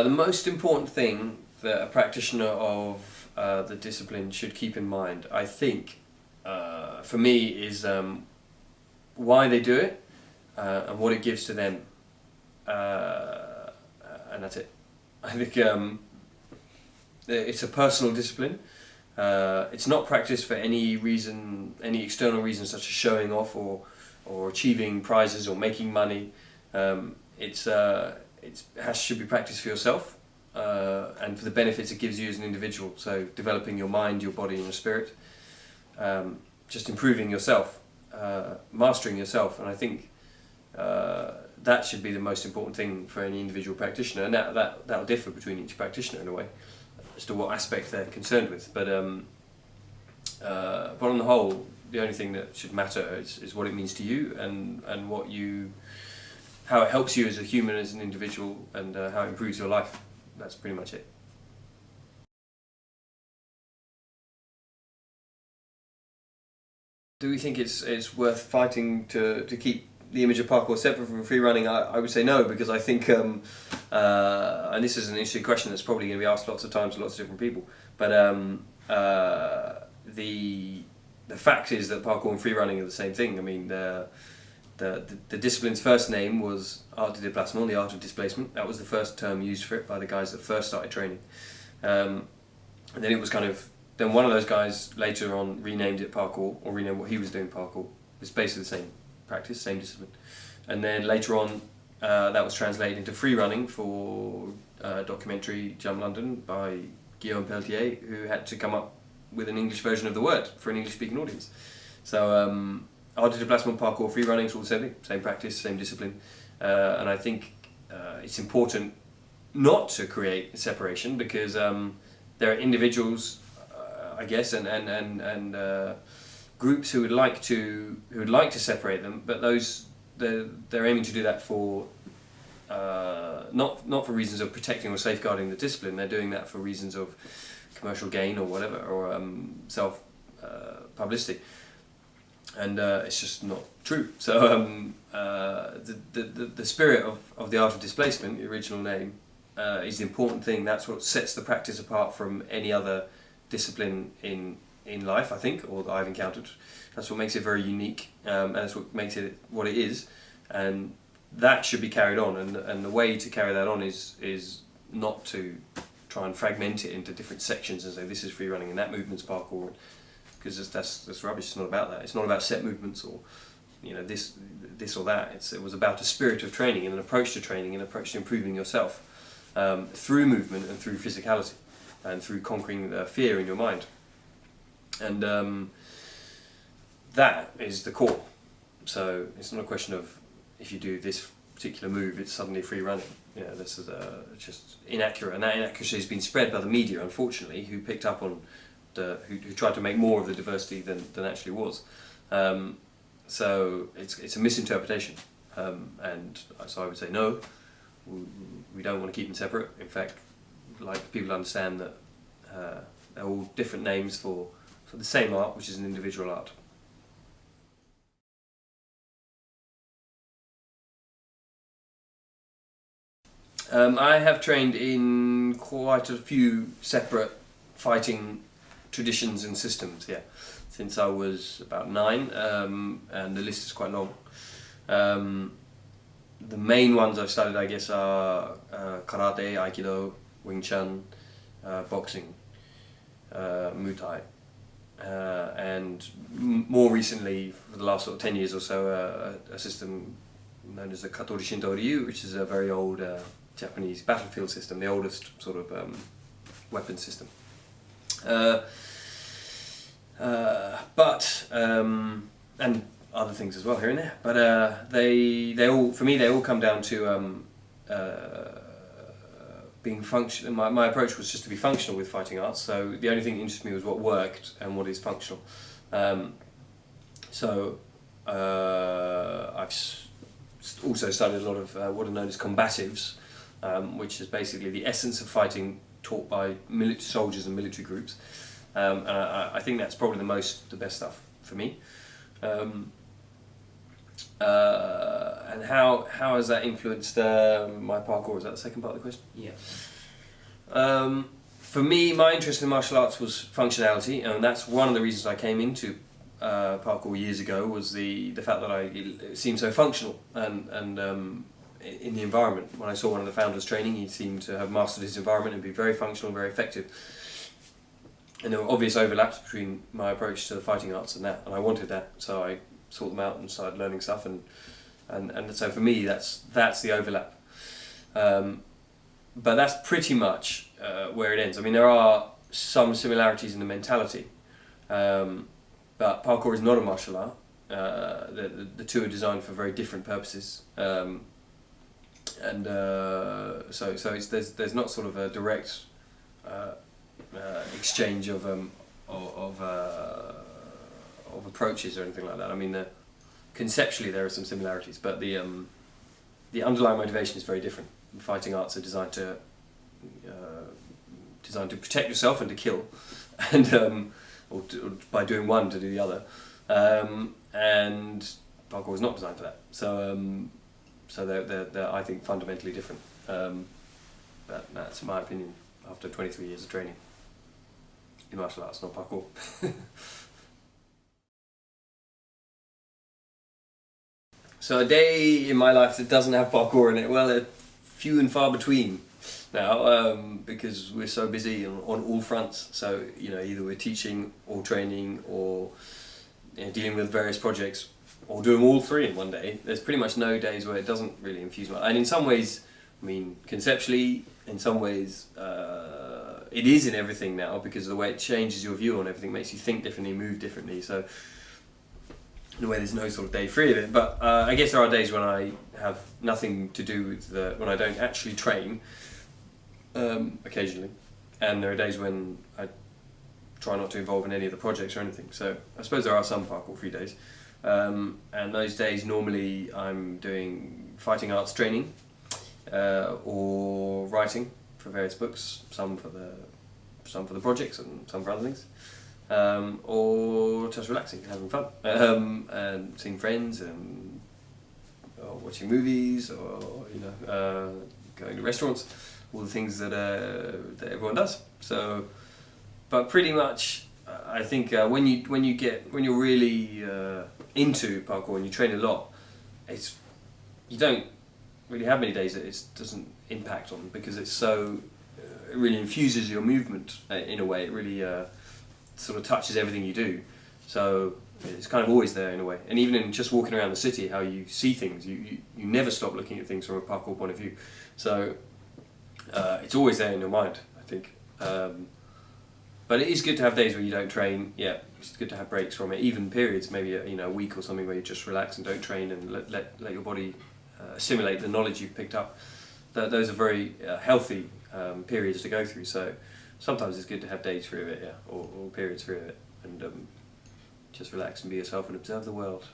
The most important thing that a practitioner of the discipline should keep in mind, I think, for me, is why they do it and what it gives to them. And that's it. I think it's a personal discipline. It's not practiced for any reason, any external reason such as showing off or achieving prizes or making money. Should be practiced for yourself and for the benefits it gives you as an individual. So developing your mind, your body and your spirit, just improving yourself, mastering yourself. And I think that should be the most important thing for any individual practitioner, and that'll differ between each practitioner in a way as to what aspect they're concerned with. But on the whole, the only thing that should matter is what it means to you and how it helps you as a human, as an individual, and how it improves your life. That's pretty much it. Do we think it's worth fighting to keep the image of parkour separate from free running? I would say no, because I think, and this is an interesting question that's probably going to be asked lots of times to lots of different people, but the fact is that parkour and free running are the same thing. I mean, the discipline's first name was art de déplacement, the art of displacement. That was the first term used for it by the guys that first started training. And then it was then one of those guys later on renamed it parkour, or renamed what he was doing parkour. It's basically the same practice, same discipline. And then later on that was translated into free running for a documentary Jump London by Guillaume Pelletier, who had to come up with an English version of the word for an English speaking audience. So art de déplacement, parkour, free running is all the same practice, same discipline. And I think it's important not to create a separation, because there are individuals, I guess, and groups who would like to separate them, but they're aiming to do that for not for reasons of protecting or safeguarding the discipline. They're doing that for reasons of commercial gain or whatever, or self publicity, and it's just not true. So the spirit of the art of displacement, the original name, is the important thing. That's what sets the practice apart from any other discipline in life, I think, or that I've encountered. That's what makes it very unique, and that's what makes it what it is, and that should be carried on. And the way to carry that on is not to try and fragment it into different sections and say this is free running and that movement's parkour, because that's rubbish. It's not about that. It's not about set movements or this or that. It was about a spirit of training and an approach to training, and an approach to improving yourself through movement and through physicality and through conquering the fear in your mind. And that is the core. So it's not a question of if you do this particular move, it's suddenly free running. This is just inaccurate, and that inaccuracy has been spread by the media, unfortunately, who picked up on who tried to make more of the diversity than actually was. So it's a misinterpretation, and so I would say no. We don't want to keep them separate. In fact, like people understand that they're all different names for the same art, which is an individual art. I have trained in quite a few separate fighting traditions and systems, since I was about 9, and the list is quite long. The main ones I've studied, I guess, are karate, aikido, Wing Chun, boxing, Muay Thai, and more recently, for the last sort of 10 years or so, a system known as the Katori Shinto Ryu, which is a very old Japanese battlefield system, the oldest sort of weapon system. And other things as well here and there, but they all come down to being functional. My approach was just to be functional with fighting arts, so the only thing that interested me was what worked and what is functional. I've also studied a lot of what are known as combatives, which is basically the essence of fighting taught by military soldiers and military groups, and I think that's probably the best stuff for me. And how has that influenced my parkour? Is that the second part of the question? Yeah. For me, my interest in martial arts was functionality, and that's one of the reasons I came into parkour years ago, was the fact that it seemed so functional and in the environment. When I saw one of the founders training, he seemed to have mastered his environment and be very functional and very effective. And there were obvious overlaps between my approach to the fighting arts and that, and I wanted that, so I sought them out and started learning stuff, and so for me that's the overlap. But that's pretty much where it ends. I mean, there are some similarities in the mentality, but parkour is not a martial art. The two are designed for very different purposes, so there's not sort of a direct exchange of approaches or anything like that. I mean, conceptually there are some similarities, but the underlying motivation is very different. Fighting arts are designed to protect yourself and to kill, and or by doing one to do the other, and parkour is not designed for that. So they're I think fundamentally different. But that's my opinion after 23 years of training in martial arts, not parkour. So a day in my life that doesn't have parkour in it, well, they're few and far between now, because we're so busy on all fronts. So, you know, either we're teaching or training or, you know, dealing with various projects, or doing all three in one day. There's pretty much no days where it doesn't really infuse much. And in some ways, I mean, conceptually, in some ways, it is in everything now, because of the way it changes your view on everything, makes you think differently, move differently. So in a way, there's no sort of day free of it. But I guess there are days when I have nothing to do with when I don't actually train, occasionally, and there are days when I try not to involve in any of the projects or anything. So I suppose there are some parkour free days, and those days normally I'm doing fighting arts training, or writing for various books, some for the projects and some for other things. Or just relaxing, having fun, and seeing friends, and or watching movies, or going to restaurants, all the things that everyone does. So, but pretty much, I think when you're really into parkour and you train a lot, you don't really have many days that it doesn't impact on, because it's so it really infuses your movement in a way. It really sort of touches everything you do, so it's kind of always there in a way. And even in just walking around the city, how you see things, you never stop looking at things from a parkour point of view. So it's always there in your mind, I think. But it is good to have days where you don't train. Yeah, it's good to have breaks from it, even periods, maybe a week or something where you just relax and don't train, and let your body assimilate the knowledge you've picked up. Those are very healthy periods to go through. So sometimes it's good to have days free of it, yeah, or periods free of it, and just relax and be yourself and observe the world.